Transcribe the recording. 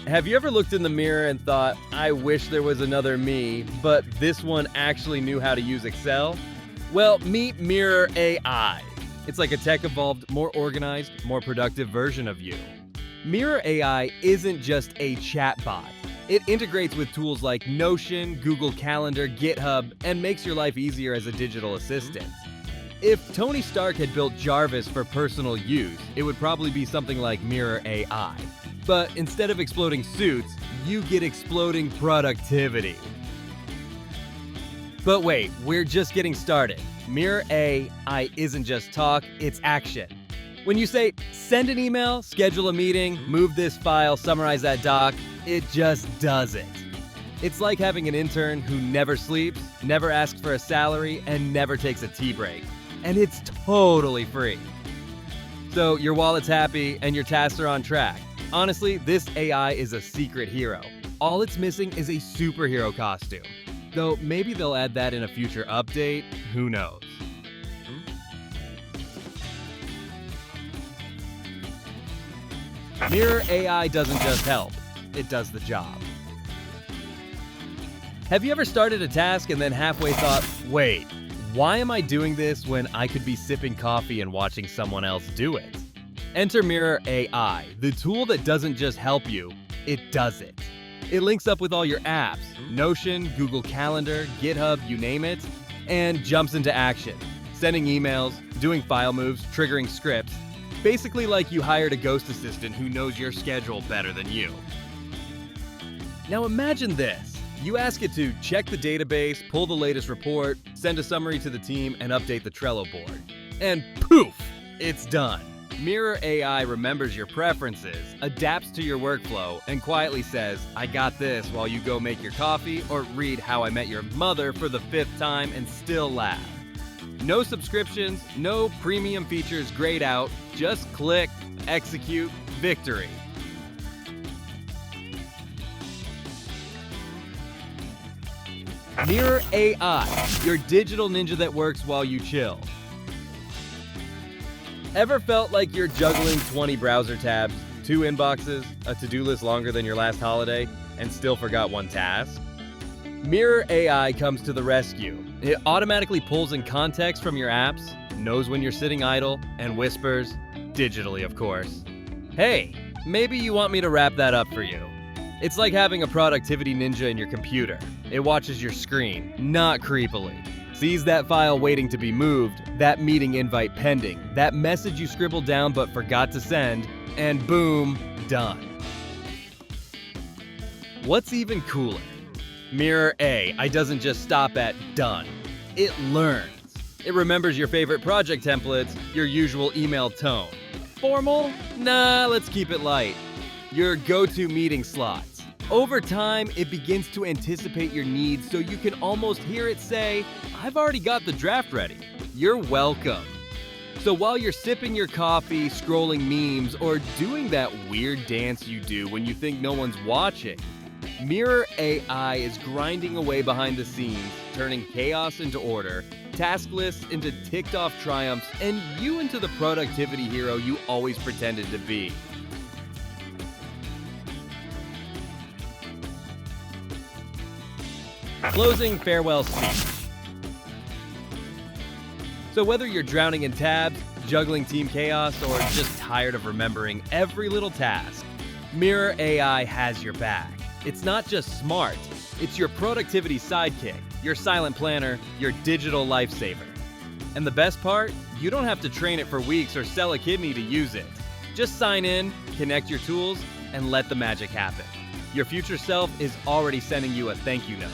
Have you ever looked in the mirror and thought, I wish there was another me, but this one actually knew how to use Excel? Well, meet rror-Ai. It's like a tech-evolved, more organized, more productive version of you. Rror-Ai isn't just a chatbot. It integrates with tools like Notion, Google Calendar, GitHub, and makes your life easier as a digital assistant. If Tony Stark had built Jarvis for personal use, it would probably be something like rror-Ai. But instead of exploding suits, you get exploding productivity. But wait, we're just getting started. Rror-Ai isn't just talk, it's action. When you say, send an email, schedule a meeting, move this file, summarize that doc, it just does it. It's like having an intern who never sleeps, never asks for a salary, and never takes a tea break. And it's totally free. So your wallet's happy and your tasks are on track. Honestly, this AI is a secret hero. All it's missing is a superhero costume. Though maybe they'll add that in a future update, who knows? Rror-Ai doesn't just help, it does the job. Have you ever started a task and then halfway thought, wait, why am I doing this when I could be sipping coffee and watching someone else do it? Enter Rror-Ai, the tool that doesn't just help you, it does it. It links up with all your apps, Notion, Google Calendar, GitHub, you name it, and jumps into action, sending emails, doing file moves, triggering scripts, basically like you hired a ghost assistant who knows your schedule better than you. Now imagine this. You ask it to check the database, pull the latest report, send a summary to the team, and update the Trello board. And poof, it's done. Rror-Ai remembers your preferences, adapts to your workflow, and quietly says, I got this while you go make your coffee or read How I Met Your Mother for the 5th time and still laugh. No subscriptions, no premium features grayed out, just click, execute, victory. Rror-Ai, your digital ninja that works while you chill. Ever felt like you're juggling 20 browser tabs, 2 inboxes, a to-do list longer than your last holiday, and still forgot one task? Rror-Ai comes to the rescue. It automatically pulls in context from your apps, knows when you're sitting idle, and whispers, digitally of course, hey, maybe you want me to wrap that up for you. It's like having a productivity ninja in your computer. It watches your screen, not creepily. Sees that file waiting to be moved, that meeting invite pending, that message you scribbled down but forgot to send, and boom, done. What's even cooler? Rror-Ai doesn't just stop at done. It learns. It remembers your favorite project templates, your usual email tone. Formal? Nah, let's keep it light. Your go-to meeting slots. Over time, it begins to anticipate your needs so you can almost hear it say, I've already got the draft ready. You're welcome. So while you're sipping your coffee, scrolling memes, or doing that weird dance you do when you think no one's watching, Rror-Ai is grinding away behind the scenes, turning chaos into order, task lists into ticked-off triumphs, and you into the productivity hero you always pretended to be. Closing farewell speech. So whether you're drowning in tabs, juggling team chaos, or just tired of remembering every little task, Rror-Ai has your back. It's not just smart, it's your productivity sidekick, your silent planner, your digital lifesaver. And the best part? You don't have to train it for weeks or sell a kidney to use it. Just sign in, connect your tools, and let the magic happen. Your future self is already sending you a thank you note.